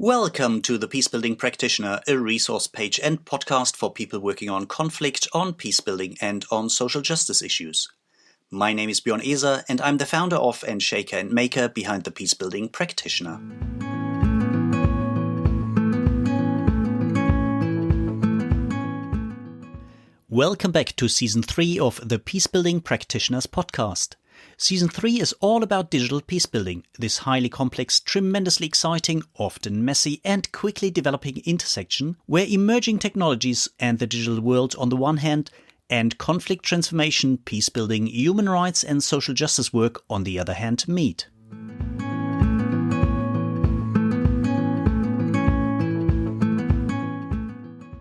Welcome to the Peacebuilding Practitioner, a resource page and podcast for people working on conflict, on peacebuilding, and on social justice issues. My name is Björn Eser, and I'm the founder of and shaker and maker behind the Peacebuilding Practitioner. Welcome back to Season 3 of the Peacebuilding Practitioners podcast. Season 3 is all about digital peacebuilding, this highly complex, tremendously exciting, often messy and quickly developing intersection where emerging technologies and the digital world on the one hand and conflict transformation, peacebuilding, human rights and social justice work on the other hand meet.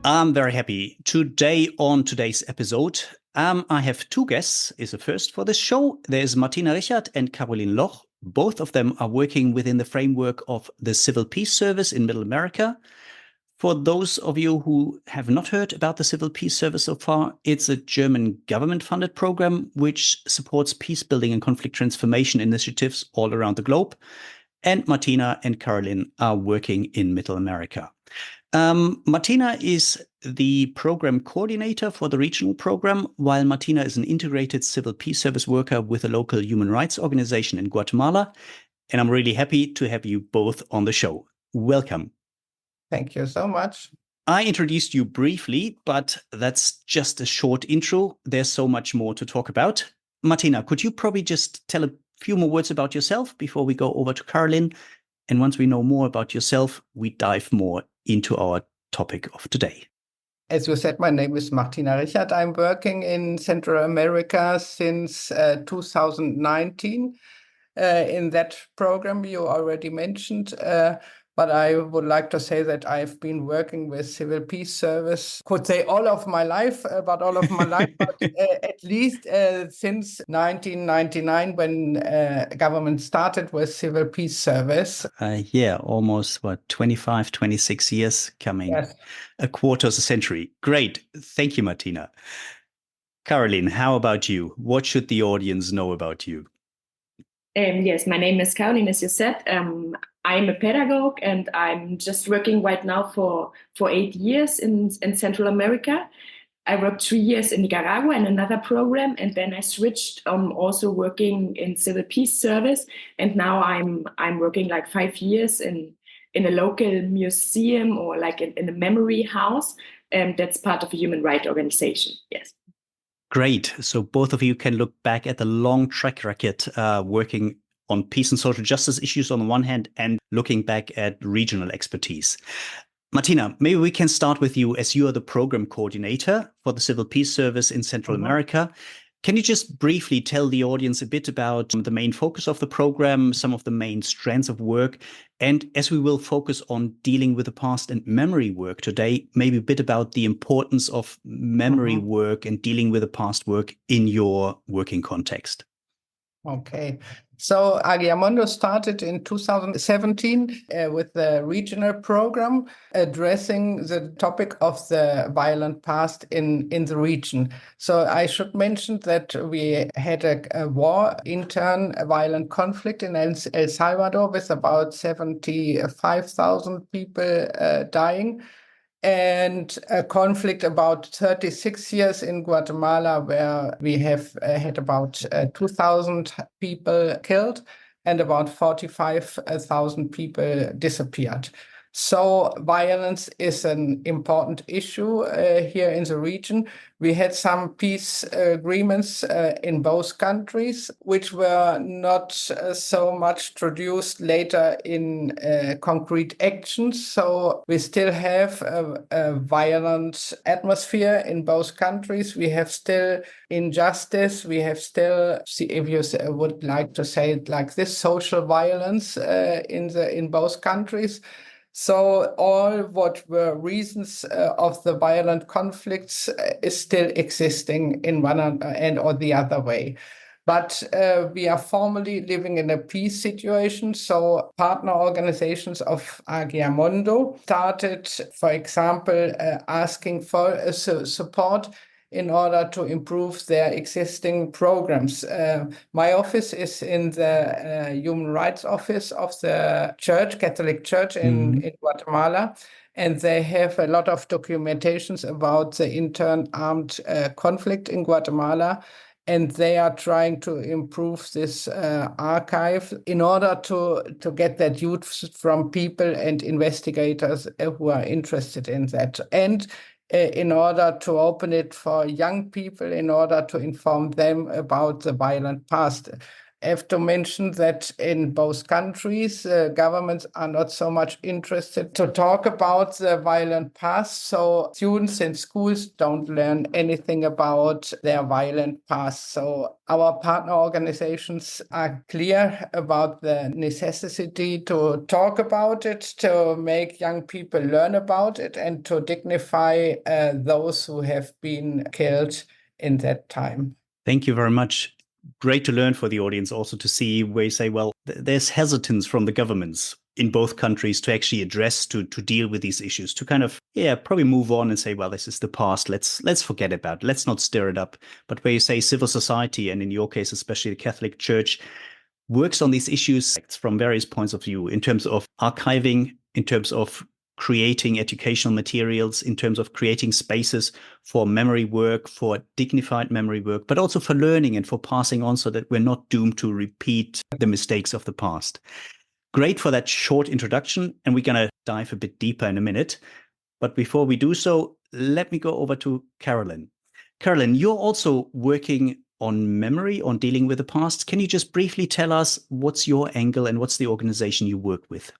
I'm very happy. Today on today's episode, I have two guests is the first for this show. There's Martina and Karolin Loch. Both of them are working within the framework of the Civil Peace Service in Middle America. For those of you who have not heard about the Civil Peace Service so far, it's a German government-funded program which supports peacebuilding and conflict transformation initiatives all around the globe. And Martina and Karolin are working in Middle America. Martina is the program coordinator for the regional program, while Martina is an integrated civil peace service worker with a local human rights organization in Guatemala. And I'm really happy to have you both on the show. Welcome. Thank you so much. I introduced you briefly, but that's just a short intro. There's so much more to talk about. Martina, could you probably just tell a few more words about yourself before we go over to Karolin? And once we know more about yourself, we dive more into our topic of today. As you said, my name is Martina. I'm working in Central America since 2019. In that program you already mentioned, but I would like to say that I've been working with Civil Peace Service, could say all of my life, but at least since 1999 when government started with Civil Peace Service. Almost 25, 26 years coming, yes. A quarter of a century. Great. Thank you, Martina. Karolin, how about you? What should the audience know about you? Yes, my name is Karolin, as you said. I'm a pedagogue and I'm just working right now for 8 years in Central America. I worked 3 years in Nicaragua in another program, and then I switched also working in Civil Peace Service. And now I'm working like 5 years in a local museum or like in a memory house. That's part of a human rights organization, yes. Great. So both of you can look back at the long track record working on peace and social justice issues on the one hand and looking back at regional expertise. Martina, maybe we can start with you as you are the program coordinator for the Civil Peace Service in Central America. Can you just briefly tell the audience a bit about the main focus of the program, some of the main strands of work, and as we will focus on dealing with the past and memory work today, maybe a bit about the importance of memory work and dealing with the past work in your working context? Okay. So AGIAMONDO started in 2017 with the regional program addressing the topic of the violent past in the region. So I should mention that we had a war, a violent conflict in El Salvador with about 75,000 people dying. And a conflict about 36 years in Guatemala, where we have had about 2,000 people killed and about 45,000 people disappeared. So violence is an important issue here in the region. We had some peace agreements in both countries, which were not so much traduced later in concrete actions. So we still have a violent atmosphere in both countries. We have still injustice. We have still, if you would like to say it like this, social violence in both countries. So all what were reasons of the violent conflicts is still existing in one and or the other way. But we are formally living in a peace situation. So partner organizations of AGIAMONDO started, for example, asking for support in order to improve their existing programs. My office is in the Human Rights Office of the Church, Catholic Church in Guatemala. And they have a lot of documentations about the intern armed conflict in Guatemala. And they are trying to improve this archive in order to get that use from people and investigators who are interested in that. And in order to open it for young people, in order to inform them about the violent past. I have to mention that in both countries, governments are not so much interested to talk about the violent past. So students in schools don't learn anything about their violent past. So our partner organizations are clear about the necessity to talk about it, to make young people learn about it, and to dignify those who have been killed in that time. Thank you very much. Great to learn for the audience also to see where you say, well, there's hesitance from the governments in both countries to actually address, to deal with these issues, to kind of, probably move on and say, well, this is the past. Let's forget about it. Let's not stir it up. But where you say civil society, and in your case, especially the Catholic Church, works on these issues from various points of view, in terms of archiving, in terms of creating educational materials, in terms of creating spaces for memory work, for dignified memory work, but also for learning and for passing on, so that we're not doomed to repeat the mistakes of the past. Great for that short introduction, and we're going to dive a bit deeper in a minute. But before we do so, let me go over to Karolin. Karolin, you're also working on memory, on dealing with the past. Can you just briefly tell us what's your angle and what's the organization you work with?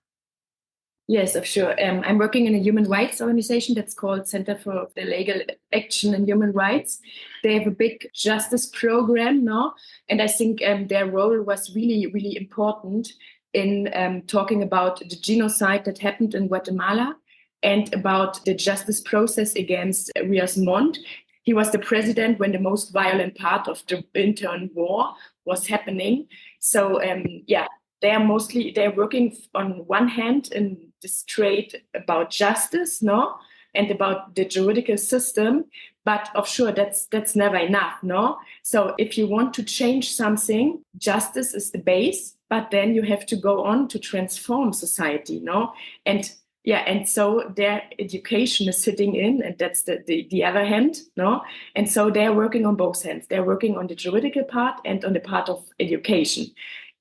Yes, of sure. I'm working in a human rights organization that's called Center for the Legal Action and Human Rights. They have a big justice program now, and I think their role was really, really important in talking about the genocide that happened in Guatemala and about the justice process against AGIAMONDO. He was the president when the most violent part of the intern war was happening. So, they're working on one hand in this trade about justice, no, and about the juridical system. But of sure, that's never enough, no. So if you want to change something, justice is the base, but then you have to go on to transform society, no. And so their education is sitting in, and that's the other hand, no. And so they're working on both hands. They're working on the juridical part and on the part of education.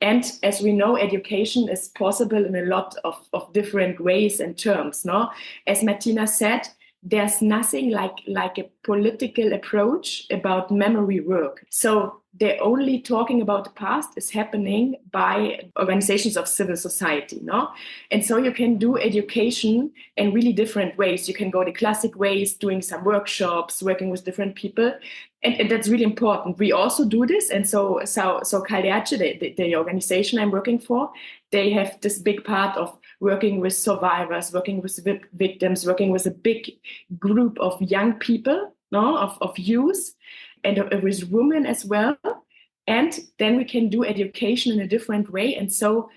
And as we know, education is possible in a lot of different ways and terms, no? As Martina said, there's nothing like a political approach about memory work. So they're only talking about the past is happening by organizations of civil society, no? And so you can do education in really different ways. You can go the classic ways, doing some workshops, working with different people. And that's really important. We also do this. And so CALDH, the organization I'm working for, they have this big part of working with survivors, working with victims, working with a big group of young people, no, of youth, and with women as well. And then we can do education in a different way. And so,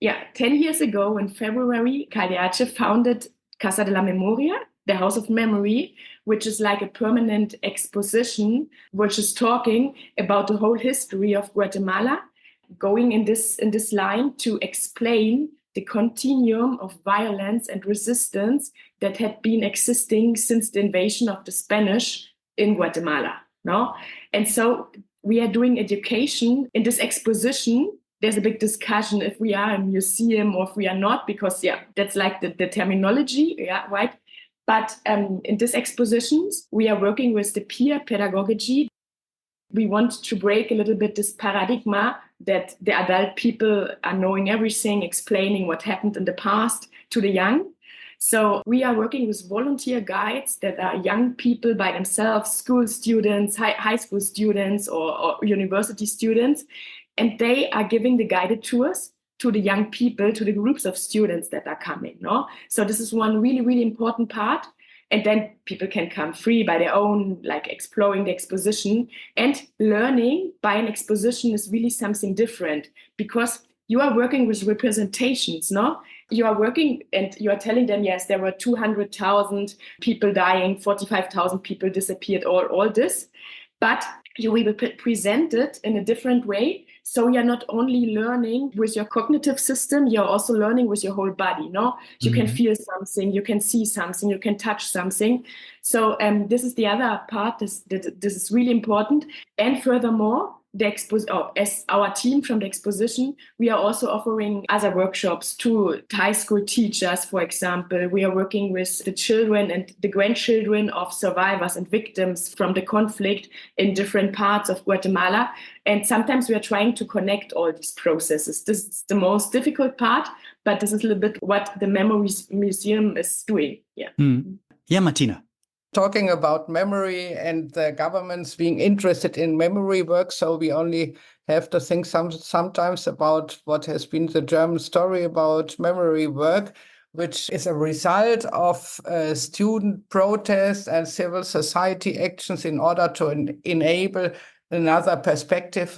10 years ago in February, CALDH founded Casa de la Memoria, the House of Memory, which is like a permanent exposition, which is talking about the whole history of Guatemala, going in this line to explain the continuum of violence and resistance that had been existing since the invasion of the Spanish in Guatemala. No? And so we are doing education in this exposition. There's a big discussion if we are a museum or if we are not, because that's like the terminology, right? But in these expositions, we are working with the peer pedagogy. We want to break a little bit this paradigm that the adult people are knowing everything, explaining what happened in the past to the young. So we are working with volunteer guides that are young people by themselves, school students, high school students, or university students. And they are giving the guided tours to the young people, to the groups of students that are coming. No? So this is one really, really important part. And then people can come free by their own, like exploring the exposition. And learning by an exposition is really something different, because you are working with representations, no? you are working and you are telling them, yes, there were 200,000 people dying, 45,000 people disappeared, all this, but you will present it in a different way. So you're not only learning with your cognitive system, you're also learning with your whole body. No, you can feel something, you can see something, you can touch something. So this is the other part. This is really important. And furthermore, as our team from the exposition, we are also offering other workshops to high school teachers, for example. We are working with the children and the grandchildren of survivors and victims from the conflict in different parts of Guatemala. And sometimes we are trying to connect all these processes. This is the most difficult part, but this is a little bit what the Memories Museum is doing. Yeah. Yeah, Martina. Talking about memory and the governments being interested in memory work. So we only have to think sometimes about what has been the German story about memory work, which is a result of student protests and civil society actions in order to enable another perspective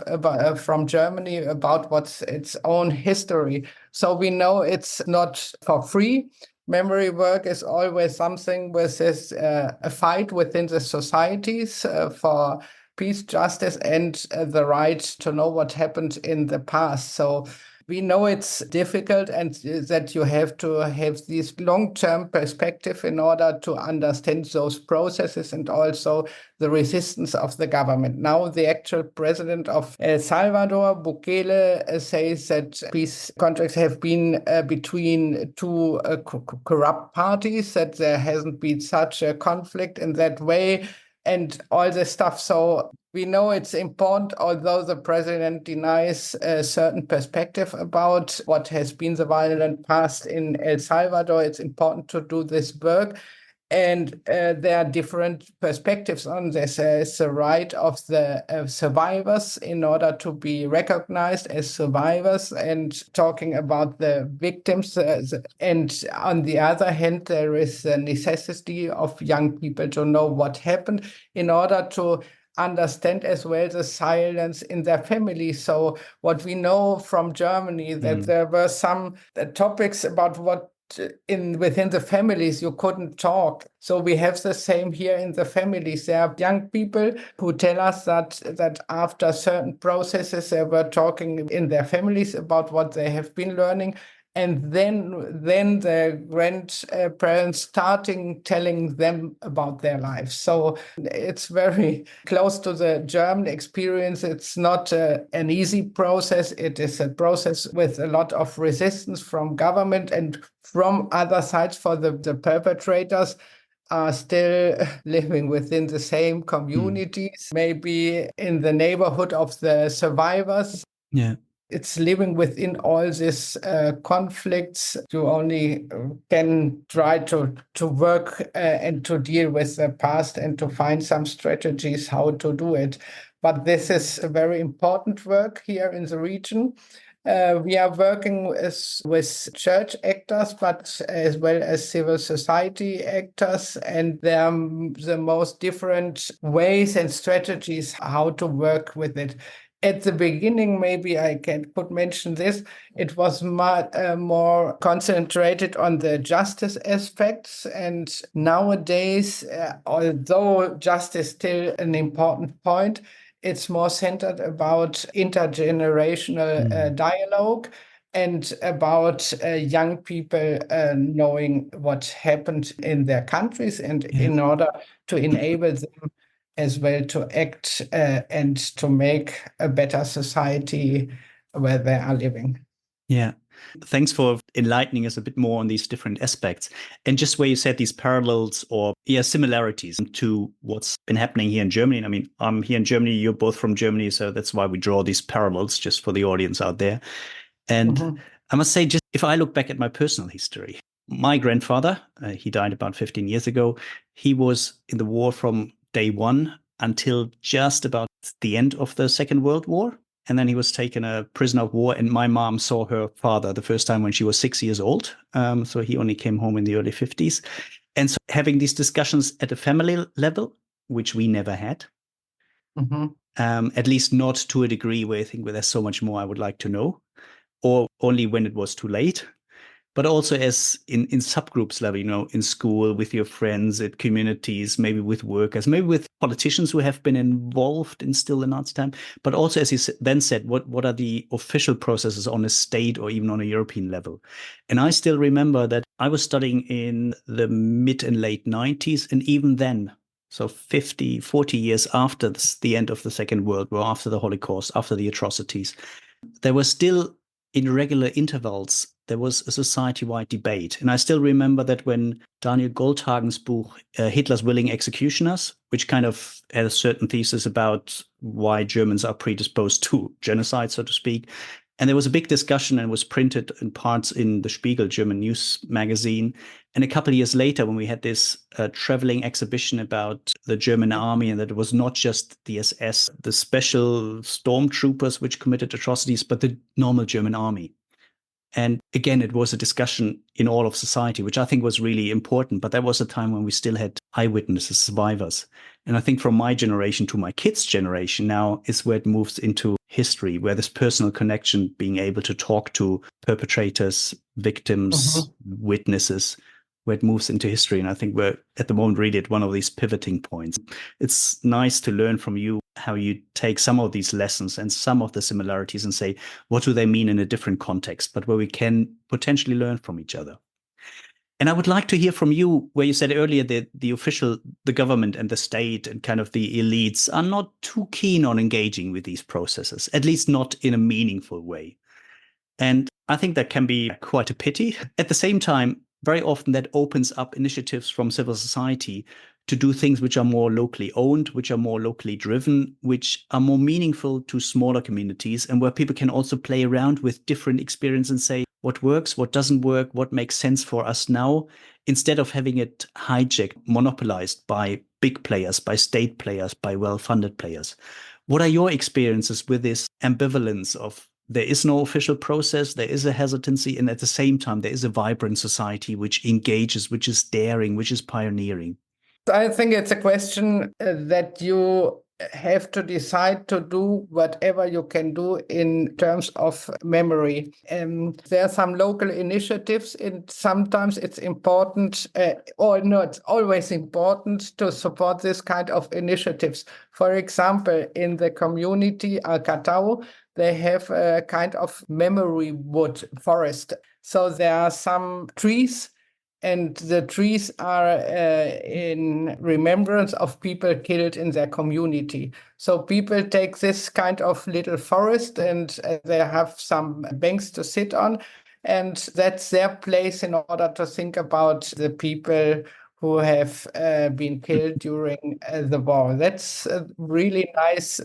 from Germany about what's its own history. So we know it's not for free. Memory work is always something with this a fight within the societies for peace, justice, and the right to know what happened in the past. So we know it's difficult and that you have to have this long-term perspective in order to understand those processes and also the resistance of the government. Now, the actual president of El Salvador, Bukele, says that peace contracts have been between two corrupt parties, that there hasn't been such a conflict in that way, and all this stuff. So we know it's important, although the president denies a certain perspective about what has been the violent past in El Salvador. It's important to do this work. And there are different perspectives on this. There's the right of the survivors in order to be recognized as survivors and talking about the victims. And on the other hand, there is the necessity of young people to know what happened in order to understand as well the silence in their family. So what we know from Germany, that there were some topics about what within the families you couldn't talk. So we have the same here in the families. There are young people who tell us that after certain processes they were talking in their families about what they have been learning, and then the grandparents starting telling them about their lives. So it's very close to the German experience. It's not an easy process. It is a process with a lot of resistance from government and from other sides, for the perpetrators are still living within the same communities, maybe in the neighborhood of the survivors. Yeah. It's living within all these conflicts. You only can try to work and to deal with the past and to find some strategies how to do it. But this is a very important work here in the region. We are working with church actors, but as well as civil society actors, and there are the most different ways and strategies how to work with it. At the beginning, maybe I could mention this, it was more concentrated on the justice aspects. And nowadays, although justice is still an important point, it's more centered about intergenerational dialogue and about young people knowing what happened in their countries, and in order to enable them as well to act and to make a better society where they are living. Yeah. Thanks for enlightening us a bit more on these different aspects. And just where you said these parallels or similarities to what's been happening here in Germany. I mean, I'm here in Germany, you're both from Germany, so that's why we draw these parallels just for the audience out there. And I must say, just if I look back at my personal history, my grandfather, he died about 15 years ago. He was in the war from day one until just about the end of the Second World War. And then he was taken a prisoner of war. And my mom saw her father the first time when she was 6 years old. So he only came home in the early 50s. And so having these discussions at a family level, which we never had, at least not to a degree where I think there's so much more I would like to know, or only when it was too late. but also as in subgroups level, in school, with your friends, at communities, maybe with workers, maybe with politicians who have been involved in still the Nazi time, but also, as you then said, what are the official processes on a state or even on a European level? And I still remember that I was studying in the mid and late 90s, and even then, so 50, 40 years after the end of the Second World War, after the Holocaust, after the atrocities, there were still, in regular intervals, there was a society-wide debate. And I still remember that when Daniel Goldhagen's book, Hitler's Willing Executioners, which kind of had a certain thesis about why Germans are predisposed to genocide, so to speak. And there was a big discussion and was printed in parts in the Spiegel, German news magazine. And a couple of years later, when we had this traveling exhibition about the German army, and that it was not just the SS, the special stormtroopers which committed atrocities, but the normal German army. And again, it was a discussion in all of society, which I think was really important. But that was a time when we still had eyewitnesses, survivors. And I think from my generation to my kids' generation now is where it moves into history, where this personal connection, being able to talk to perpetrators, victims, witnesses, where it moves into history. And I think we're at the moment really at one of these pivoting points. It's nice to learn from you how you take some of these lessons and some of the similarities and say, what do they mean in a different context, but where we can potentially learn from each other. And I would like to hear from you, where you said earlier that the government and the state and kind of the elites are not too keen on engaging with these processes, at least not in a meaningful way. And I think that can be quite a pity. At the same time, very often that opens up initiatives from civil society to do things which are more locally owned, which are more locally driven, which are more meaningful to smaller communities, and where people can also play around with different experience and say what works, what doesn't work, what makes sense for us now, instead of having it hijacked, monopolized by big players, by state players, by well-funded players. What are your experiences with this ambivalence of there is no official process, there is a hesitancy, and at the same time, there is a vibrant society which engages, which is daring, which is pioneering? I think it's a question that you have to decide to do whatever you can do in terms of memory. There are some local initiatives, and sometimes it's important, or not, it's always important to support this kind of initiatives. For example, in the community Alcatau, they have a kind of memory wood forest. So there are some trees, and the trees are in remembrance of people killed in their community. So people take this kind of little forest, and they have some banks to sit on. And that's their place in order to think about the people who have been killed during the war. That's a really nice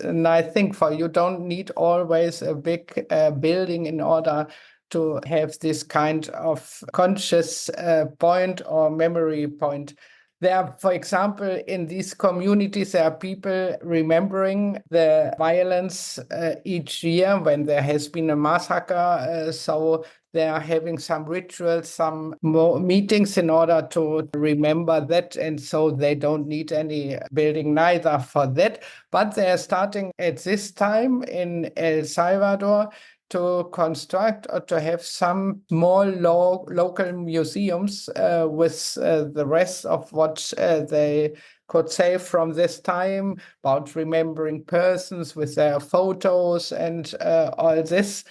thing. For you don't need always a big building in order to have this kind of conscious point or memory point. There are, for example, in these communities, there are people remembering the violence each year when there has been a massacre. So they are having some rituals, some more meetings in order to remember that. And so they don't need any building neither for that. But they are starting at this time in El Salvador to construct or to have some more local museums with the rest of what they could say from this time about remembering persons with their photos and all this.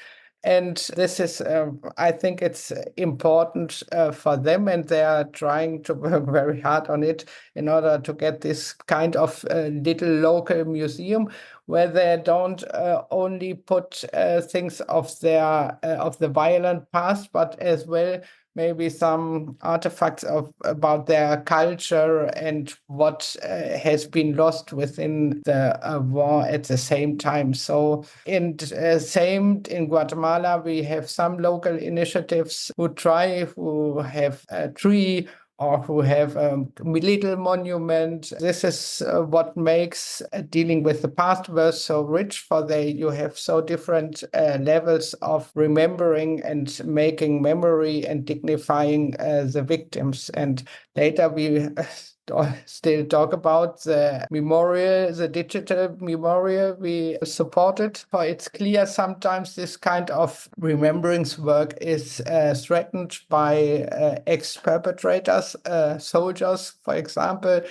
And this is, I think it's important for them, and they are trying to work very hard on it in order to get this kind of little local museum where they don't only put things of the violent past, but as well maybe some artifacts about their culture and what has been lost within the war at the same time. So in Guatemala, we have some local initiatives who have a tree or who have a little monument. This is what makes dealing with the past verse so rich, for you have so different levels of remembering and making memory and dignifying the victims. And later we still talk about the memorial, the digital memorial we supported. For it's clear sometimes this kind of remembrance work is threatened by ex-perpetrators, soldiers, for example,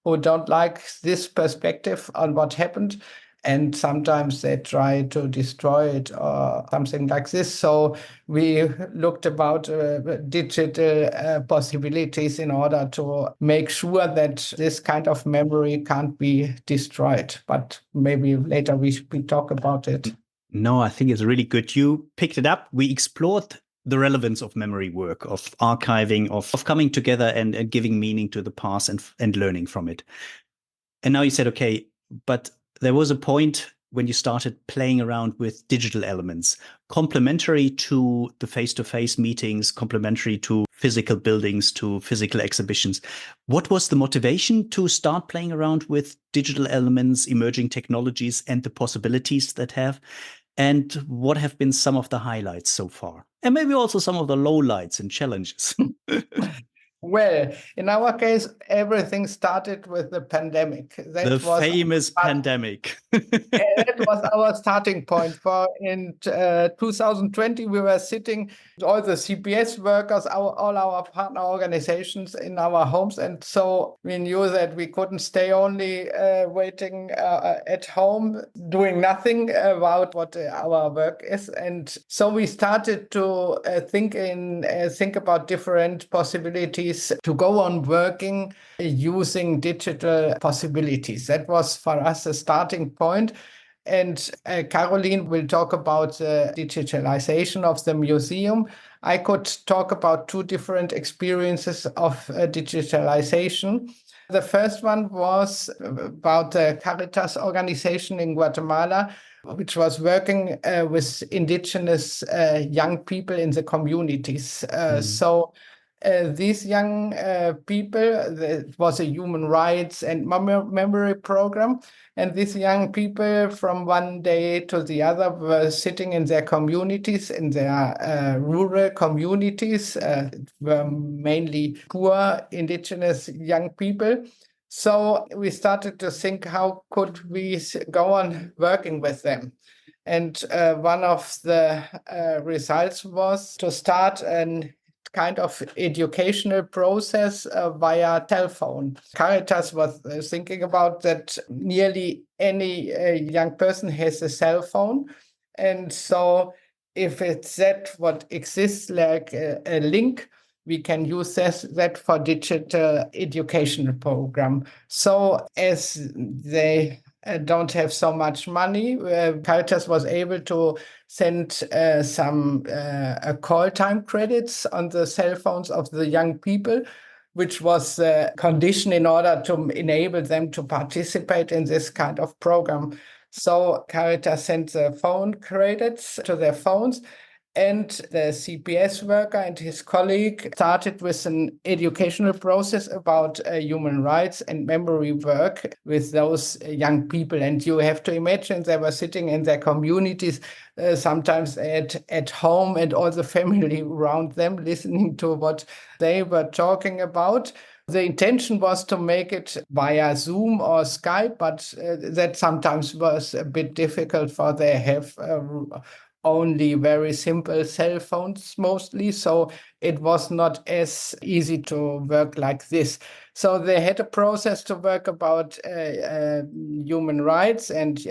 who don't like this perspective on what happened. And sometimes they try to destroy it or something like this. So we looked about digital possibilities in order to make sure that this kind of memory can't be destroyed. But maybe later we talk about it. No, I think it's really good. You picked it up. We explored the relevance of memory work, of archiving, of coming together and giving meaning to the past and learning from it. And now you said, okay, but there was a point when you started playing around with digital elements, complementary to the face-to-face meetings, complementary to physical buildings, to physical exhibitions. What was the motivation to start playing around with digital elements, emerging technologies, and the possibilities that have? And what have been some of the highlights so far? And maybe also some of the lowlights and challenges. Well, in our case, everything started with the pandemic. The famous pandemic. That was our starting point. For in 2020, we were sitting, all the CPS workers, all our partner organizations in our homes. And so we knew that we couldn't stay only waiting at home, doing nothing about what our work is. And so we started to think about different possibilities to go on working using digital possibilities. That was for us a starting point. And Karolin will talk about the digitalization of the museum. I could talk about two different experiences of digitalization. The first one was about the Caritas organization in Guatemala, which was working with indigenous young people in the communities. So these young people, it was a human rights and memory program. And these young people from one day to the other were sitting in their communities, in their rural communities, were mainly poor indigenous young people. So we started to think, how could we go on working with them? And one of the results was to start an kind of educational process via telephone. Caritas was thinking about that nearly any young person has a cell phone. And so if it's that what exists like a link, we can use that for digital educational program. So as they don't have so much money, Caritas was able to send some call time credits on the cell phones of the young people, which was a condition in order to enable them to participate in this kind of program. So Caritas sent the phone credits to their phones, and the CPS worker and his colleague started with an educational process about human rights and memory work with those young people. And you have to imagine they were sitting in their communities, sometimes at home, and all the family around them listening to what they were talking about. The intention was to make it via Zoom or Skype, but that sometimes was a bit difficult, for they have only very simple cell phones mostly, so it was not as easy to work like this. So they had a process to work about human rights and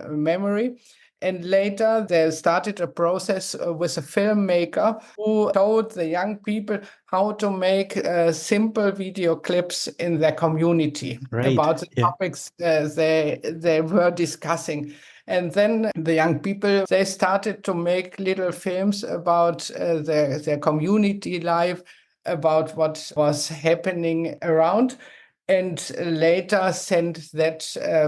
memory. And later they started a process with a filmmaker who told the young people how to make simple video clips in their community about the topics they were discussing. And then the young people, they started to make little films about their community life, about what was happening around, and later sent that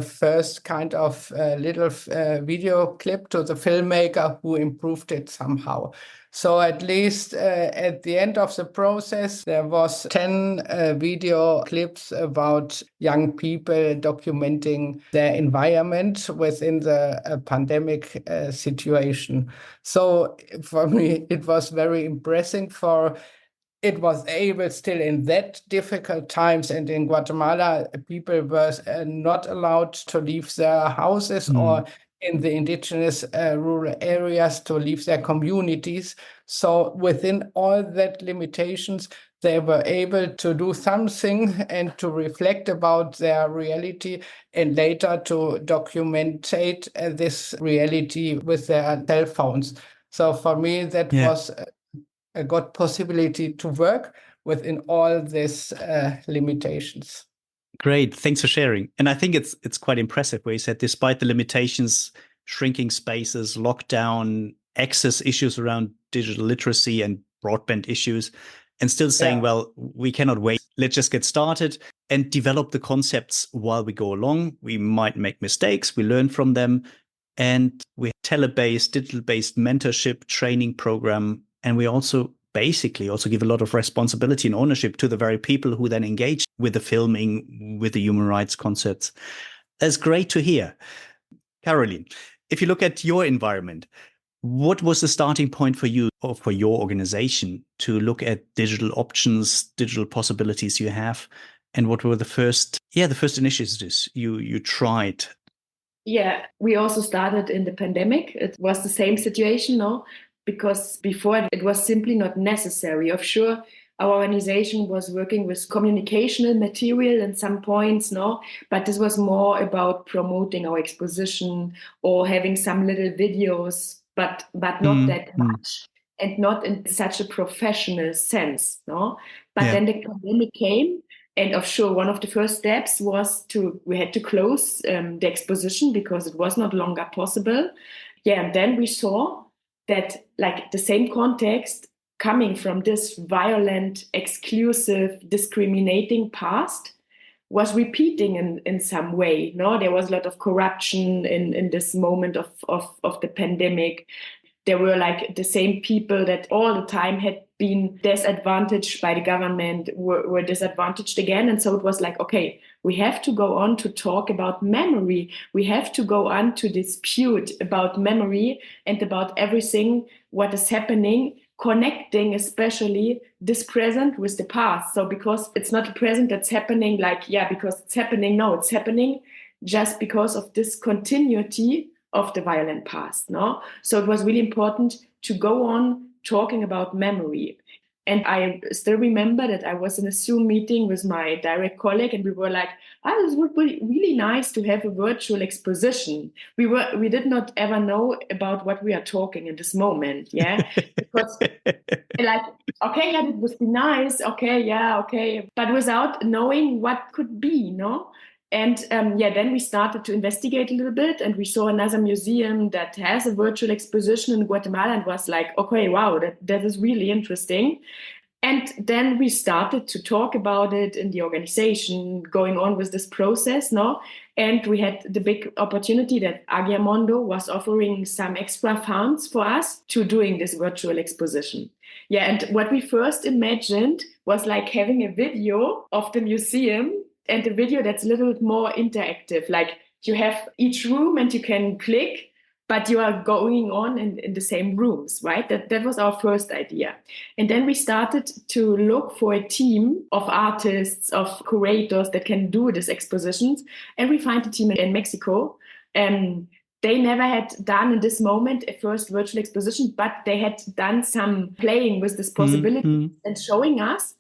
first kind of little video clip to the filmmaker, who improved it somehow. So at least at the end of the process, there was 10 video clips about young people documenting their environment within the pandemic situation. So for me, it was very impressive. it was able still in that difficult times, and in Guatemala, people were not allowed to leave their houses or in the indigenous rural areas to leave their communities. So within all that limitations, they were able to do something and to reflect about their reality and later to documentate this reality with their cell phones. So for me, that was a good possibility to work within all these limitations. Great, thanks for sharing. And I think it's quite impressive where you said, despite the limitations, shrinking spaces, lockdown, access issues around digital literacy and broadband issues, and still saying, well, we cannot wait. Let's just get started and develop the concepts while we go along. We might make mistakes, we learn from them. And we have tele-based, digital-based mentorship training program. And we also basically also give a lot of responsibility and ownership to the very people who then engage with the filming, with the human rights concepts. That's great to hear. Karolin, if you look at your environment, what was the starting point for you or for your organization to look at digital options, digital possibilities you have? And what were the first initiatives you tried? Yeah, we also started in the pandemic. It was the same situation, no? Because before it was simply not necessary. Of sure, our organization was working with communicational material in some points, no? But this was more about promoting our exposition or having some little videos, but not that much and not in such a professional sense, no? But then the pandemic came. And of sure, one of the first steps was we had to close the exposition because it was not longer possible. Yeah, and then we saw that like the same context coming from this violent, exclusive, discriminating past was repeating in some way. No, there was a lot of corruption in this moment of the pandemic. There were like the same people that all the time had been disadvantaged by the government were disadvantaged again. And so it was like, okay, we have to go on to talk about memory. We have to go on to dispute about memory and about everything, what is happening, connecting especially this present with the past. So because it's not a present that's happening because it's happening. No, it's happening just because of this continuity of the violent past, no? So it was really important to go on talking about memory. And I still remember that I was in a Zoom meeting with my direct colleague, and we were like, this would be really nice to have a virtual exposition. We did not ever know about what we are talking in this moment, because like, okay, it would be nice, okay, but without knowing what could be, no? And then we started to investigate a little bit, and we saw another museum that has a virtual exposition in Guatemala, and was like, okay, wow, that is really interesting. And then we started to talk about it in the organization, going on with this process, no? And we had the big opportunity that AGIAMONDO was offering some extra funds for us to doing this virtual exposition. Yeah, and what we first imagined was like having a video of the museum, and a video that's a little bit more interactive. Like you have each room and you can click, but you are going on in the same rooms, right? That was our first idea. And then we started to look for a team of artists, of curators that can do these expositions. And we find a team in Mexico. They never had done in this moment a first virtual exposition, but they had done some playing with this possibility and showing us.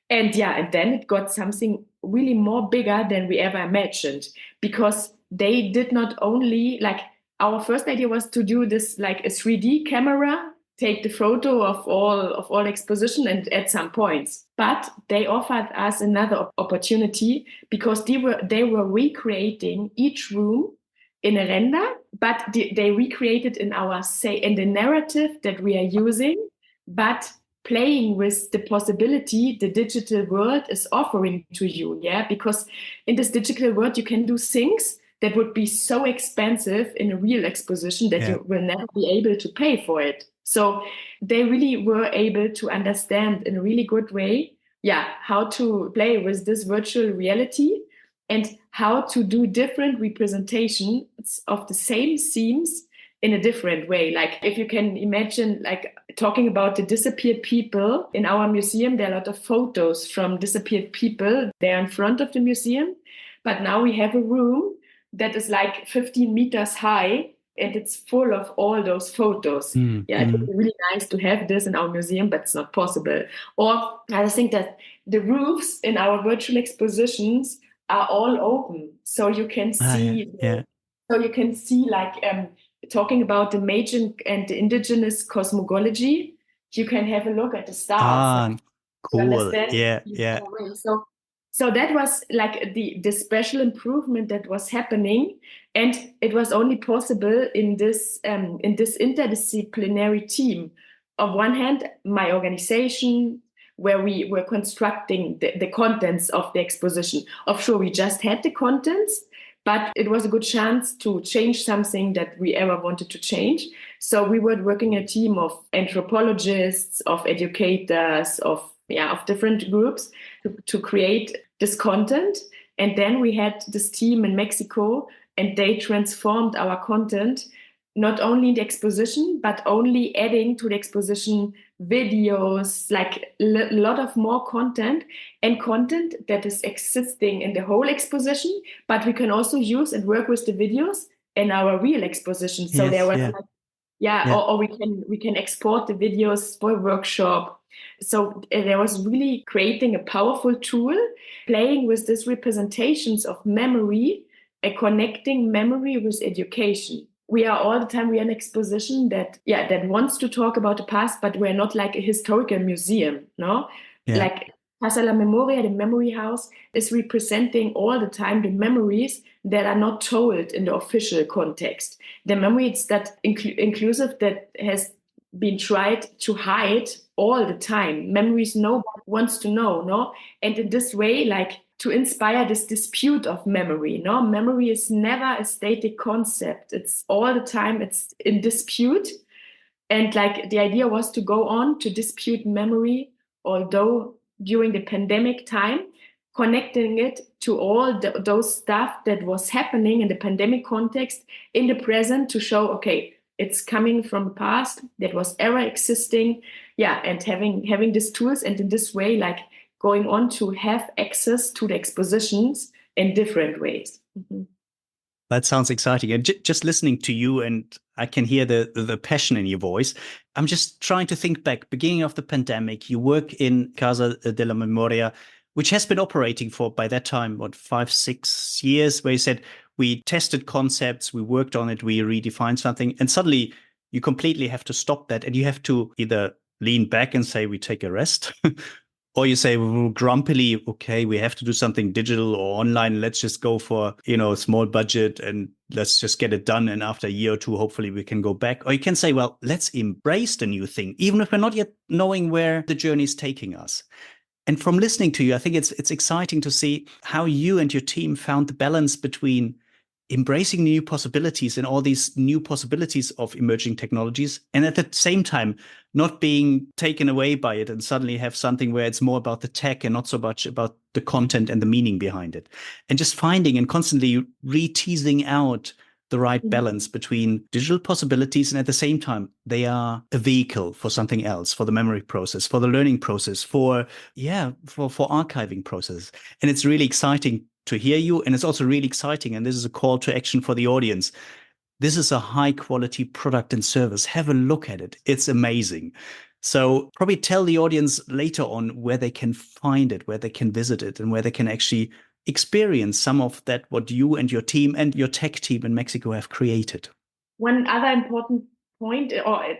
And then it got something really more bigger than we ever imagined, because they did not only, like, our first idea was to do this like a 3D camera, take the photo of all exposition and add some points. But they offered us another opportunity, because they were recreating each room in a render, but they recreated in the narrative that we are using, but playing with the possibility the digital world is offering to you, because in this digital world you can do things that would be so expensive in a real exposition that you will never be able to pay for it. So they really were able to understand in a really good way, how to play with this virtual reality and how to do different representations of the same themes in a different way. Like if you can imagine, like talking about the disappeared people in our museum, there are a lot of photos from disappeared people there in front of the museum. But now we have a room that is like 15 meters high, and it's full of all those photos. It would be really nice to have this in our museum, but it's not possible. Or I think that the roofs in our virtual expositions are all open, so you can see. So you can see, like talking about the major and the indigenous cosmology, you can have a look at the stars. Cool. So that was like the special improvement that was happening, and it was only possible in this interdisciplinary team. On one hand, my organization, where we were constructing the contents of the exposition. Offshore, we just had the contents, but it was a good chance to change something that we ever wanted to change. So we were working a team of anthropologists, of educators, of different groups to create this content. And then we had this team in Mexico, and they transformed our content, not only in the exposition, but only adding to the exposition videos, like a lot of more content, and content that is existing in the whole exposition, but we can also use and work with the videos in our real exposition. So there was or we can export the videos for a workshop. So there was really creating a powerful tool, playing with these representations of memory and connecting memory with education. We are all the time, we are an exposition that wants to talk about the past, but we're not like a historical museum, no? Like Casa la Memoria, the memory house, is representing all the time the memories that are not told in the official context. The memories that inclusive that has been tried to hide all the time. Memories nobody wants to know, no? And in this way, like to inspire this dispute of memory, no? Memory is never a static concept. It's all the time, it's in dispute. And like the idea was to go on to dispute memory, although during the pandemic time, connecting it to all those stuff that was happening in the pandemic context in the present to show, okay, it's coming from the past that was ever existing. And having these tools, and in this way, like going on to have access to the expositions in different ways. That sounds exciting. And just listening to you, and I can hear the passion in your voice. I'm just trying to think back, beginning of the pandemic, you work in Casa de la Memoria, which has been operating for, by that time, 5-6 years, where you said, we tested concepts, we worked on it, we redefined something, and suddenly you completely have to stop that, and you have to either lean back and say, we take a rest, or you say grumpily, okay, we have to do something digital or online. Let's just go for, a small budget and let's just get it done. And after a year or two, hopefully we can go back. Or you can say, well, let's embrace the new thing, even if we're not yet knowing where the journey is taking us. And from listening to you, I think it's exciting to see how you and your team found the balance between embracing new possibilities and all these new possibilities of emerging technologies, and at the same time not being taken away by it and suddenly have something where it's more about the tech and not so much about the content and the meaning behind it, and just finding and constantly re-teasing out the right balance between digital possibilities, and at the same time they are a vehicle for something else, for the memory process, for the learning process, for archiving process. And it's really exciting to hear you. And it's also really exciting, and this is a call to action for the audience. This is a high quality product and service. Have a look at it. It's amazing. So probably tell the audience later on where they can find it, where they can visit it, and where they can actually experience some of that, what you and your team and your tech team in Mexico have created. One other important point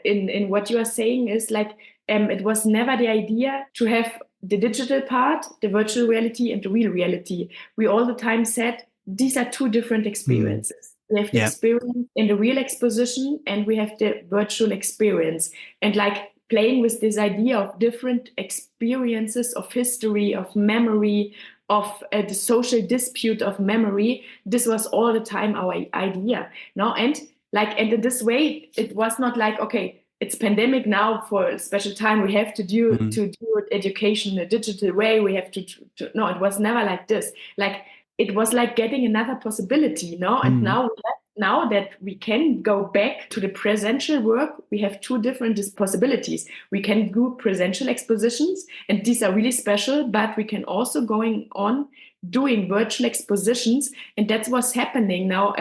in what you are saying is like, it was never the idea to have the digital part, the virtual reality, and the real reality. We all the time said, these are two different experiences. We have the experience in the real exposition, and we have the virtual experience. And like playing with this idea of different experiences of history, of memory, of the social dispute of memory, this was all the time our idea. And in this way, it was not like, okay, it's pandemic now, for a special time we have to do education in a digital way. We have to no, it was never like this. Like it was like getting another possibility, and now we have now that we can go back to the presential work, we have two different possibilities. We can do presential expositions, and these are really special, but we can also going on doing virtual expositions, and that's what's happening now.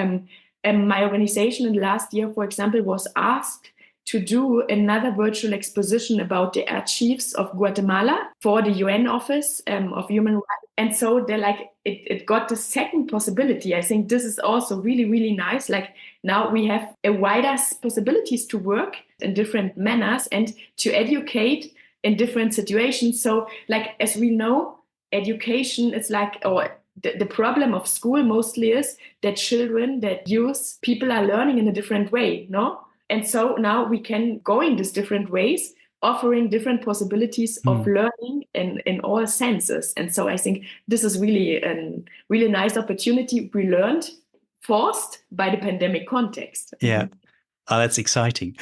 My organization in the last year, for example, was asked to do another virtual exposition about the archives of Guatemala for the UN Office of Human Rights. And so they're like, it got the second possibility. I think this is also really, really nice. Like now we have a wider possibilities to work in different manners and to educate in different situations. So like, as we know, education is like, the problem of school mostly is that children, that youth, people are learning in a different way, no? And so now we can go in these different ways, offering different possibilities of learning in all senses. And so I think this is really a really nice opportunity we learned forced by the pandemic context. Yeah, that's exciting.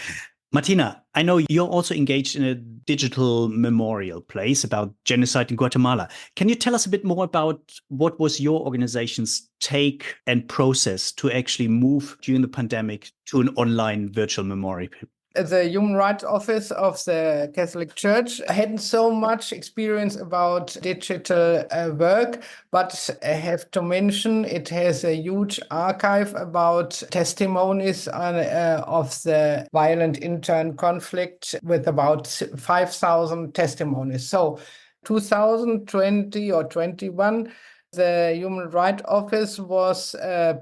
Martina, I know you're also engaged in a digital memorial place about genocide in Guatemala. Can you tell us a bit more about what was your organization's take and process to actually move during the pandemic to an online virtual memorial? The Human Rights Office of the Catholic Church hadn't so much experience about digital work, but I have to mention it has a huge archive about testimonies of the violent intern conflict with about 5,000 testimonies. So 2020 or 21, the Human Rights Office was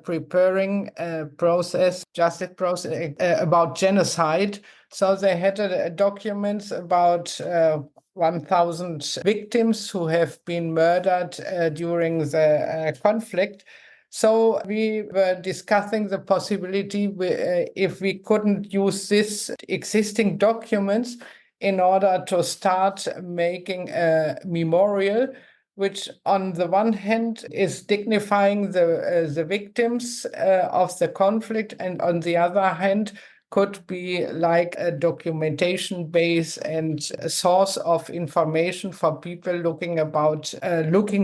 preparing a justice process about genocide. So they had documents about 1,000 victims who have been murdered during the conflict. So we were discussing the possibility if we couldn't use this existing documents in order to start making a memorial, which on the one hand is dignifying the victims of the conflict, and on the other hand could be like a documentation base and a source of information for people looking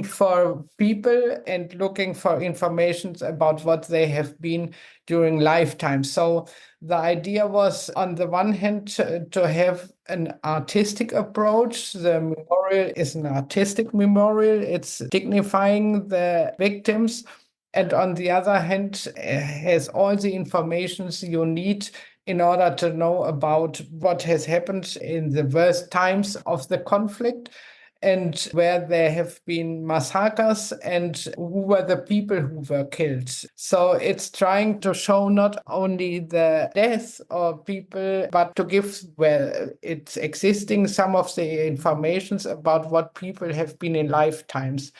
for people and looking for information about what they have been during lifetime. So the idea was, on the one hand, to have an artistic approach. The memorial is an artistic memorial. It's dignifying the victims. And on the other hand, has all the information you need in order to know about what has happened in the worst times of the conflict, and where there have been massacres and who were the people who were killed. So it's trying to show not only the death of people, but to give, where it's existing, some of the informations about what people have been in lifetimes.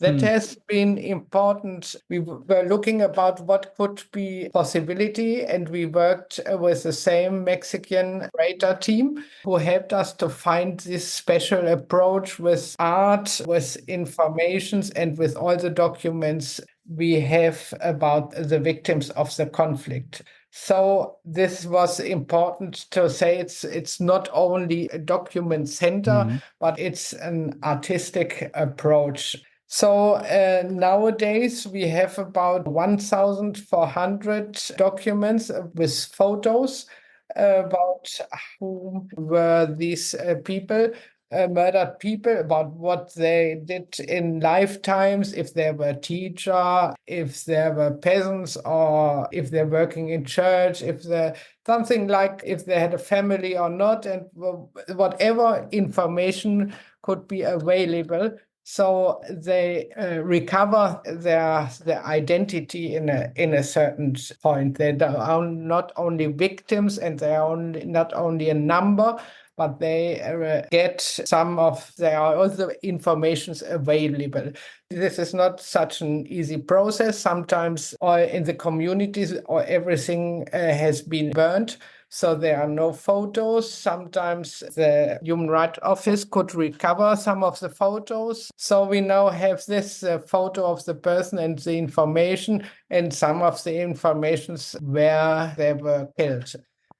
That has been important. We were looking about what could be possibility, and we worked with the same Mexican curator team who helped us to find this special approach with art, with informations, and with all the documents we have about the victims of the conflict. So this was important to say. It's not only a document center, but it's an artistic approach. So nowadays we have about 1,400 documents with photos about who were these people, murdered people, about what they did in lifetimes, if they were teacher, if they were peasants, or if they're working in church, if they're something like if they had a family or not, and whatever information could be available. So they recover their identity in a certain point. They are not only victims, and they are not only a number, but they get some of their other informations available. This is not such an easy process. Sometimes in the communities everything has been burnt, so there are no photos. Sometimes the Human Rights Office could recover some of the photos. So we now have this photo of the person and the information, and some of the informations where they were killed.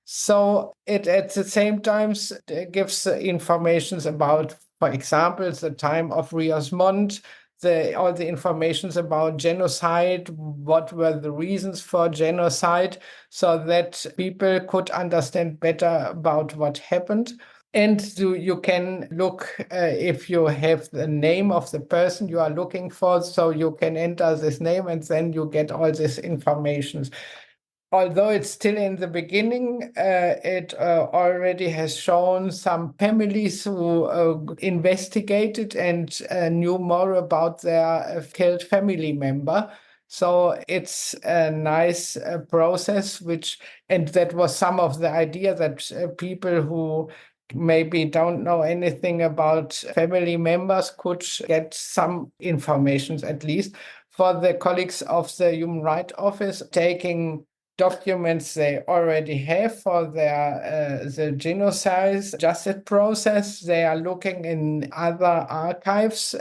So it at the same time gives information about, for example, the time of Riosmond, all the informations about genocide, what were the reasons for genocide, so that people could understand better about what happened. And you can look if you have the name of the person you are looking for, so you can enter this name and then you get all this information. Although it's still in the beginning, it already has shown some families who investigated and knew more about their killed family member. So it's a nice process, and that was some of the idea that people who maybe don't know anything about family members could get some information, at least. For the colleagues of the Human Rights Office, taking documents they already have for the genocide justice process, they are looking in other archives.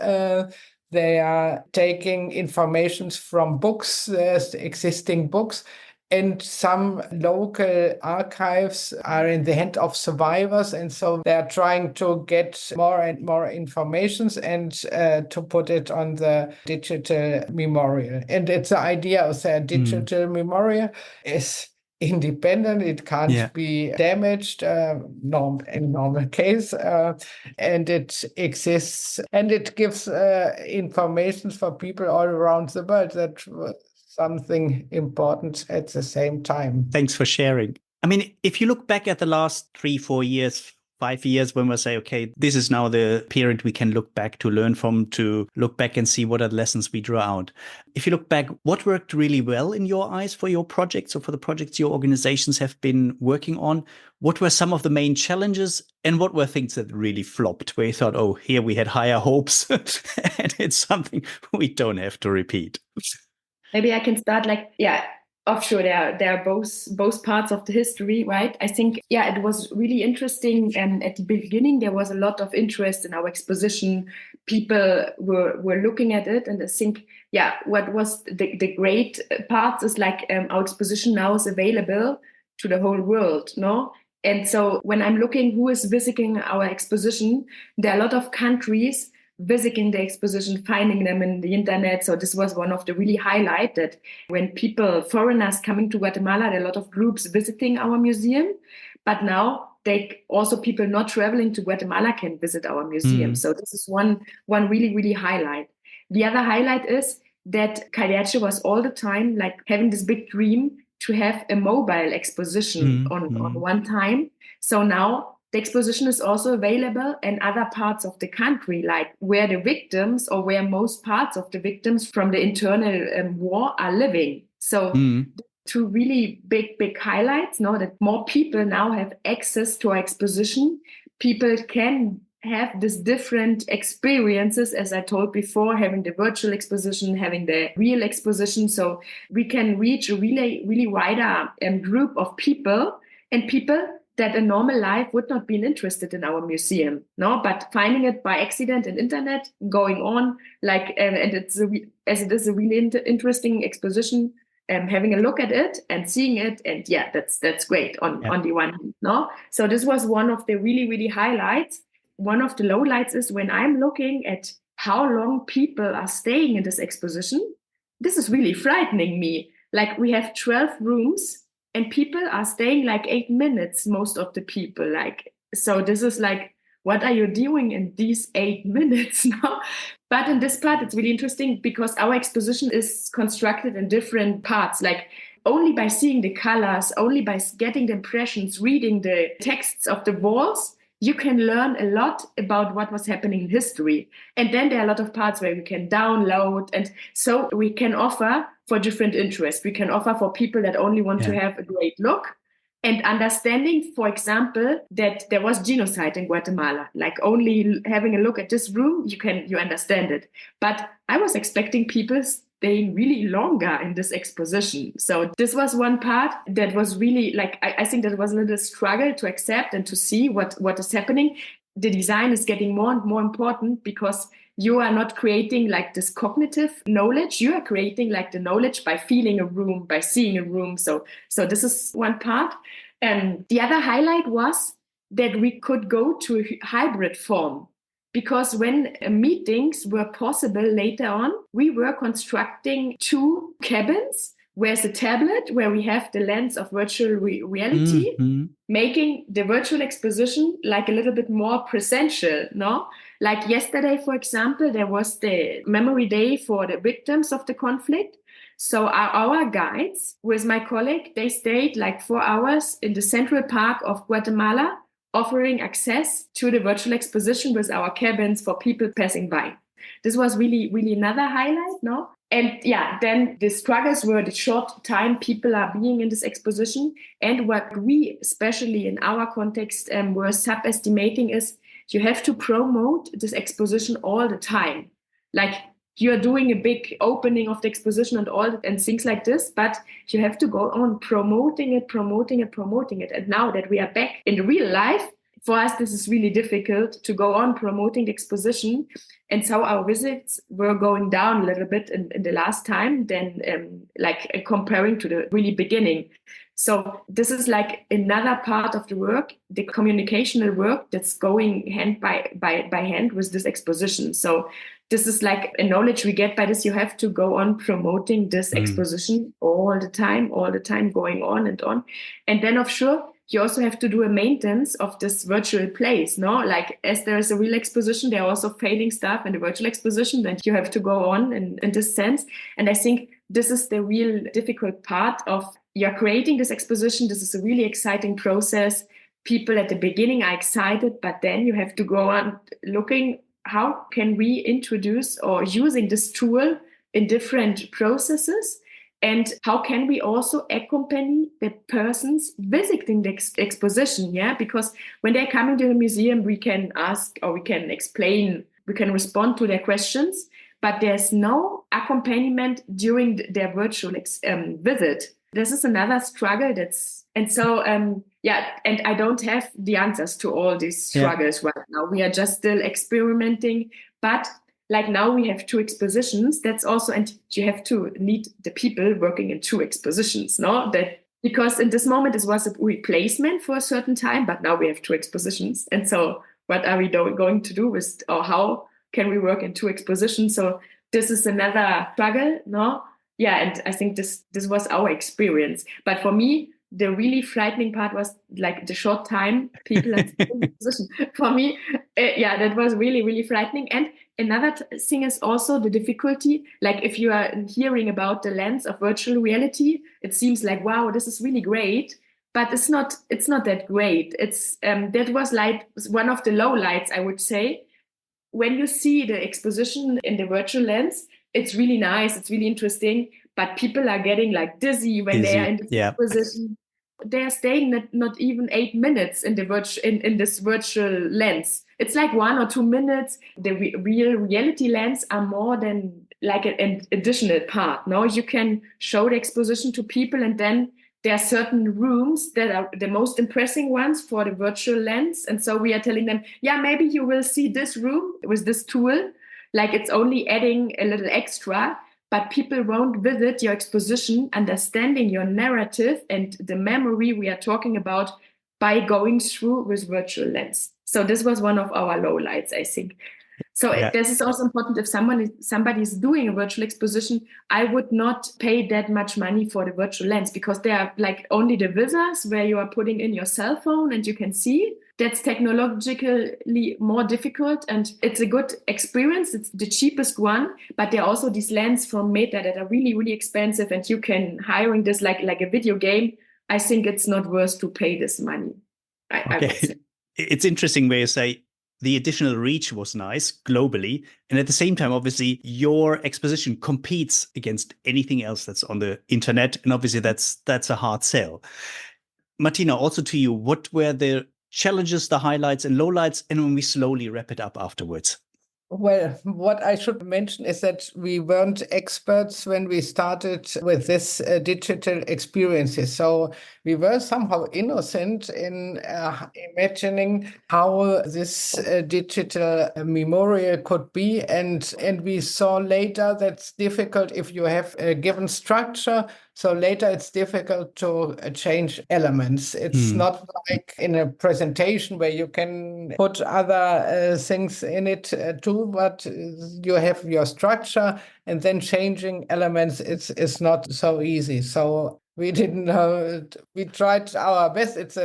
They are taking information from books, existing books, and some local archives are in the hand of survivors. And so they are trying to get more and more information and to put it on the digital memorial. And it's the idea of the digital memorial is independent. It can't be damaged in normal case. And it exists and it gives information for people all around the world that something important at the same time. Thanks for sharing. I mean, if you look back at the last 3-4 years, 5 years, when we say, okay, this is now the period we can look back to learn from, to look back and see what are the lessons we draw out. If you look back, what worked really well in your eyes for your projects or for the projects your organizations have been working on? What were some of the main challenges and what were things that really flopped, where you thought, oh, here we had higher hopes and it's something we don't have to repeat? Maybe I can start offshore. There are both parts of the history, right? I think, it was really interesting. And at the beginning, there was a lot of interest in our exposition. People were looking at it. And I think, what was the great part is our exposition now is available to the whole world, no? And so when I'm looking who is visiting our exposition, there are a lot of countries visiting the exposition, finding them in the internet. So this was one of the really highlight, that when foreigners coming to Guatemala, there are a lot of groups visiting our museum, but now people not traveling to Guatemala can visit our museum. So this is one really, really highlight. The other highlight is that Cagliacci was all the time having this big dream to have a mobile exposition on one time. So now the exposition is also available in other parts of the country, like where the victims or where most parts of the victims from the internal war are living. So two really big highlights, that more people now have access to our exposition. People can have these different experiences, as I told before, having the virtual exposition, having the real exposition. So we can reach a really, really wider group of people, and people that in normal life would not be interested in our museum, but finding it by accident in internet, going on, and as it is a really interesting exposition, having a look at it and seeing it, and that's great on the one hand, So this was one of the really, really highlights. One of the lowlights is when I'm looking at how long people are staying in this exposition, this is really frightening me. We have 12 rooms, and people are staying 8 minutes, most of the people. So this is what are you doing in these 8 minutes now? But in this part, it's really interesting because our exposition is constructed in different parts. Only by seeing the colors, only by getting the impressions, reading the texts of the walls, you can learn a lot about what was happening in history. And then there are a lot of parts where we can download. And so we can offer for different interests. We can offer for people that only want to have a great look and understanding, for example, that there was genocide in Guatemala. Only having a look at this room, you understand it. But I was expecting people staying really longer in this exposition. So this was one part that was really I think that was a little struggle to accept and to see what is happening. The design is getting more and more important because you are not creating this cognitive knowledge. You are creating the knowledge by feeling a room, by seeing a room. So this is one part. And the other highlight was that we could go to a hybrid form. because when meetings were possible later on, we were constructing 2 cabins. Where's a tablet where we have the lens of virtual reality, making the virtual exposition like a little bit more presential, no? Like yesterday, for example, there was the memory day for the victims of the conflict. So our guides with my colleague, they stayed like 4 hours in the Central Park of Guatemala, offering access to the virtual exposition with our cabins for people passing by. This was really, really another highlight, no? And yeah, then the struggles were the short time people are being in this exposition. And what we, especially in our context, were subestimating is you have to promote this exposition all the time. Like you're doing a big opening of the exposition and things like this, but you have to go on promoting it. And now that we are back in real life, for us, this is really difficult to go on promoting the exposition. And so our visits were going down a little bit in the last time than comparing to the really beginning. So this is like another part of the work, the communicational work that's going hand by hand with this exposition. So this is like a knowledge we get by this. You have to go on promoting this exposition all the time, going on. And then of sure, you also have to do a maintenance of this virtual place, no? Like as there is a real exposition, there are also failing stuff in the virtual exposition that you have to go on in this sense. And I think this is the real difficult part of you're creating this exposition. This is a really exciting process. People at the beginning are excited, but then you have to go on looking how can we introduce or using this tool in different processes. And how can we also accompany the persons visiting the exposition? Yeah, because when they're coming to the museum, we can ask or we can explain, we can respond to their questions, but there's no accompaniment during their virtual visit. This is another struggle and I don't have the answers to all these struggles right now. We are just still experimenting, but like now we have 2 expositions. That's also, and you have to need the people working in 2 expositions, no? That because in this moment it was a replacement for a certain time, but now we have 2 expositions. And so what are we going to do with, or how can we work in 2 expositions? So this is another struggle, no? Yeah, and I think this was our experience. But for me, the really frightening part was like the short time people at the position. For me, that was really, really frightening. And another thing is also the difficulty. Like if you are hearing about the lens of virtual reality, it seems like, wow, this is really great. But it's not that great. It's that was like one of the low lights, I would say. When you see the exposition in the virtual lens, it's really nice, it's really interesting, but people are getting like dizzy when they are in this position. They are staying not even 8 minutes in the in this virtual lens. It's like 1 or 2 minutes. The real reality lens are more than like an additional part. No, you can show the exposition to people, and then there are certain rooms that are the most impressive ones for the virtual lens. And so we are telling them, maybe you will see this room with this tool. Like it's only adding a little extra, but people won't visit your exposition understanding your narrative and the memory we are talking about by going through with virtual lens. So this was one of our lowlights, I think. So this is also important. If somebody is doing a virtual exposition, I would not pay that much money for the virtual lens, because they are like only the visors where you are putting in your cell phone and you can see. That's technologically more difficult, and it's a good experience. It's the cheapest one, but there are also these lenses from Meta that are really, really expensive, and you can hiring this like a video game. I think it's not worth to pay this money. I would say. It's interesting where you say the additional reach was nice globally, and at the same time, obviously, your exposition competes against anything else that's on the internet, and obviously that's a hard sell. Martina, also to you, what were the challenges, the highlights and lowlights, and when we slowly wrap it up afterwards? Well, what I should mention is that we weren't experts when we started with this digital experiences. So we were somehow innocent in imagining how this digital memorial could be. And we saw later that's difficult if you have a given structure. So later it's difficult to change elements. It's not like in a presentation where you can put other things in it too, but you have your structure, and then changing elements it's not so easy. So we didn't know. We tried our best. It's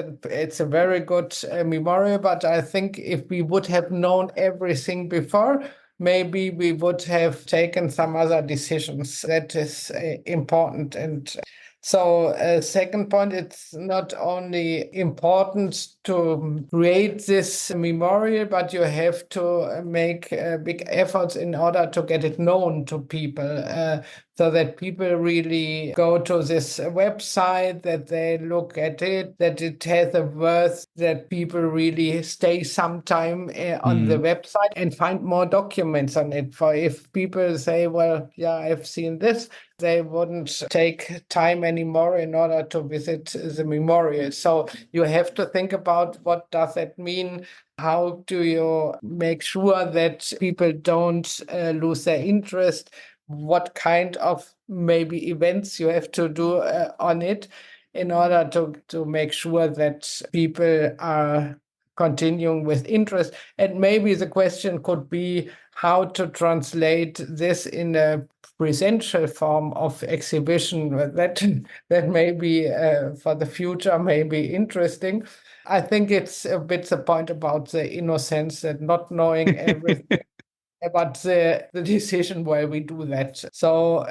a very good memorial, but I think if we would have known everything before, maybe we would have taken some other decisions. That is important. And so, second point, it's not only important to create this memorial, but you have to make big efforts in order to get it known to people. So that people really go to this website, that they look at it, that it has a worth, that people really stay some time on the website and find more documents on it. For if people say, well, yeah, I've seen this, they wouldn't take time anymore in order to visit the memorial. So you have to think about what does that mean? How do you make sure that people don't lose their interest? What kind of maybe events you have to do on it in order to make sure that people are continuing with interest. And maybe the question could be how to translate this in a presential form of exhibition. That may be for the future, may be interesting. I think it's a bit the point about the innocence, that not knowing everything. But the decision why we do that. So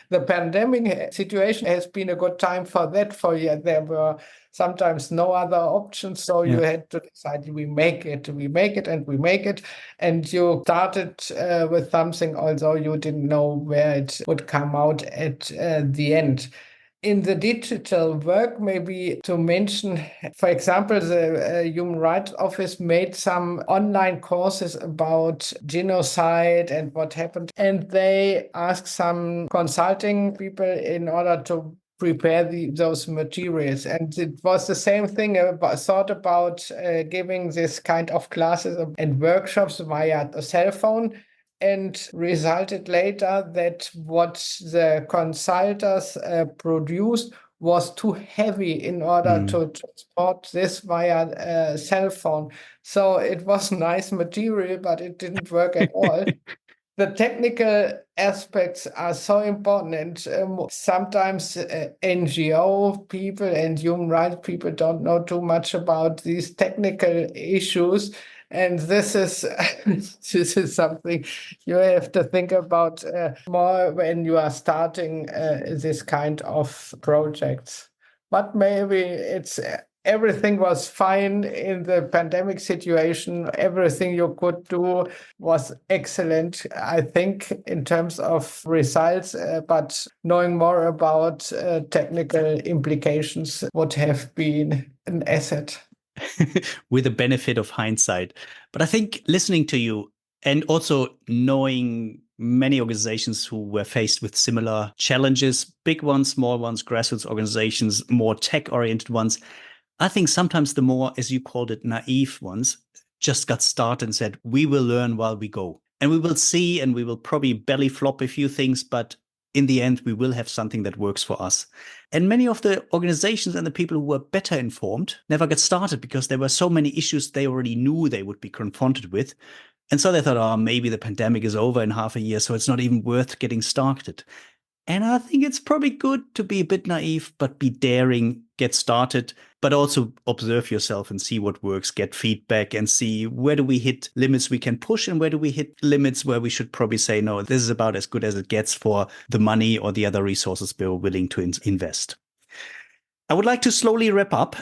the pandemic situation has been a good time for that. There were sometimes no other options. So you had to decide, we make it, and we make it. And you started with something, although you didn't know where it would come out at the end. In the digital work, maybe to mention, for example, the Human Rights Office made some online courses about genocide and what happened. And they asked some consulting people in order to prepare those materials. And it was the same thing, thought about giving this kind of classes and workshops via a cell phone. And resulted later that what the consultants produced was too heavy in order to transport this via cell phone. So it was nice material, but it didn't work at all. The technical aspects are so important, and sometimes NGO people and human rights people don't know too much about these technical issues. And this is something you have to think about more when you are starting this kind of projects. But maybe everything was fine in the pandemic situation. Everything you could do was excellent, I think, in terms of results. But knowing more about technical implications would have been an asset. With the benefit of hindsight. But I think listening to you and also knowing many organizations who were faced with similar challenges, big ones, small ones, grassroots organizations, more tech-oriented ones, I think sometimes the more, as you called it, naive ones just got started and said, we will learn while we go. And we will see, and we will probably belly flop a few things, but in the end, we will have something that works for us. And many of the organizations and the people who were better informed never got started because there were so many issues they already knew they would be confronted with. And so they thought, oh, maybe the pandemic is over in half a year, so it's not even worth getting started. And I think it's probably good to be a bit naive, but be daring, get started, but also observe yourself and see what works, get feedback and see where do we hit limits we can push and where do we hit limits where we should probably say, no, this is about as good as it gets for the money or the other resources we're willing to invest. I would like to slowly wrap up.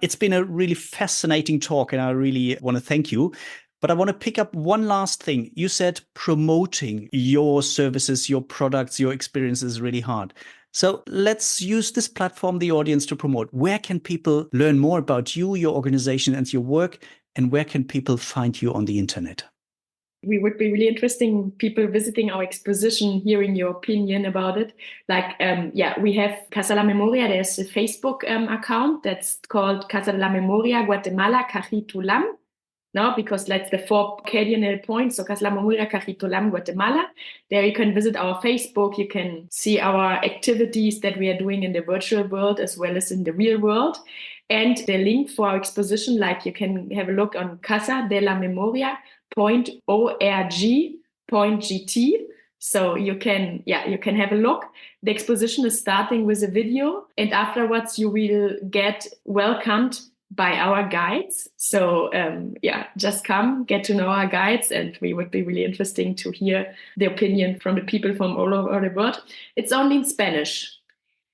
It's been a really fascinating talk and I really want to thank you. But I want to pick up one last thing. You said promoting your services, your products, your experience is really hard. So let's use this platform, the audience, to promote. Where can people learn more about you, your organization, and your work? And where can people find you on the internet? We would be really interesting people visiting our exposition, hearing your opinion about it. Like, we have Casa de la Memoria. There's a Facebook account that's called Casa de la Memoria Guatemala Cajitulam. now, because that's the 4 cardinal points. So Caslamamura, Cajitolam, Guatemala. There you can visit our Facebook. You can see our activities that we are doing in the virtual world as well as in the real world. And the link for our exposition, like you can have a look on casadellamemoria.org.gt. So you can have a look. The exposition is starting with a video, and afterwards you will get welcomed by our guides. So just come, get to know our guides, and we would be really interesting to hear the opinion from the people from all over the world. It's only in Spanish,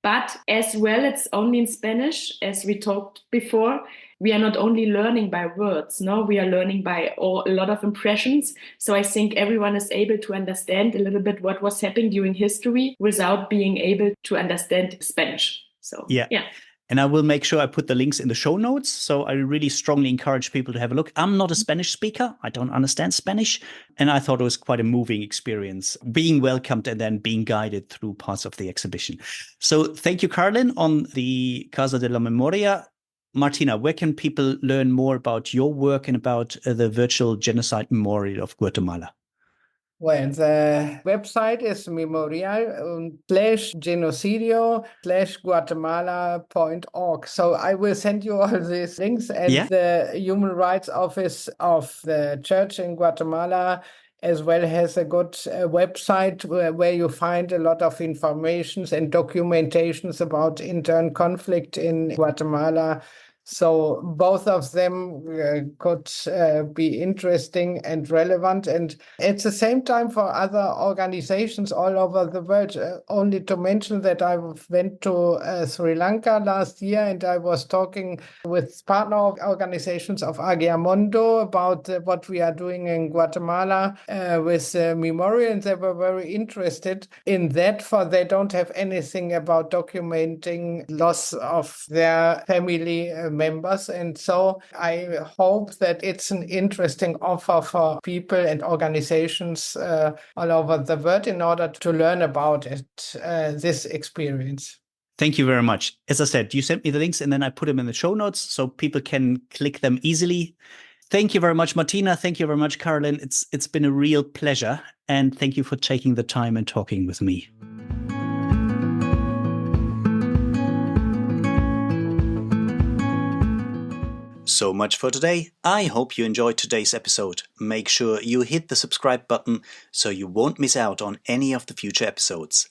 but as well, it's only in Spanish, as we talked before. We are not only learning by words, no, we are learning by a lot of impressions. So I think everyone is able to understand a little bit what was happening during history without being able to understand Spanish. So yeah. And I will make sure I put the links in the show notes. So I really strongly encourage people to have a look. I'm not a Spanish speaker. I don't understand Spanish. And I thought it was quite a moving experience, being welcomed and then being guided through parts of the exhibition. So thank you, Karolin, on the Casa de la Memoria. Martina, where can people learn more about your work and about the virtual genocide memorial of Guatemala? Well, the website is memorial/genocidio/Guatemala.org. So I will send you all these links, and the Human Rights Office of the Church in Guatemala as well has a good website where you find a lot of informations and documentations about internal conflict in Guatemala. So both of them could be interesting and relevant. And at the same time for other organizations all over the world, only to mention that I went to Sri Lanka last year, and I was talking with partner organizations of AGIAMONDO about what we are doing in Guatemala with Memorial, and they were very interested in that, for they don't have anything about documenting loss of their family members. And so I hope that it's an interesting offer for people and organizations all over the world in order to learn about it, this experience. Thank you very much. As I said, you sent me the links and then I put them in the show notes so people can click them easily. Thank you very much, Martina. Thank you very much, Karolin. It's been a real pleasure. And thank you for taking the time and talking with me. So much for today. I hope you enjoyed today's episode. Make sure you hit the subscribe button so you won't miss out on any of the future episodes.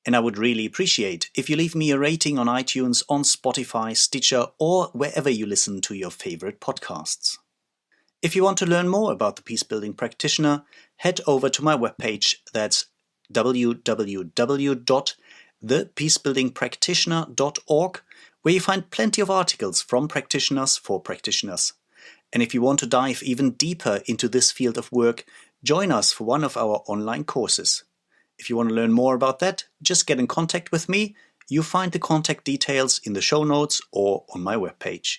And I would really appreciate if you leave me a rating on iTunes, on Spotify, Stitcher, or wherever you listen to your favorite podcasts. If you want to learn more about the Peacebuilding Practitioner, head over to my webpage. That's www.thepeacebuildingpractitioner.org, where you find plenty of articles from practitioners for practitioners. And if you want to dive even deeper into this field of work, join us for one of our online courses. If you want to learn more about that, just get in contact with me. You find the contact details in the show notes or on my webpage.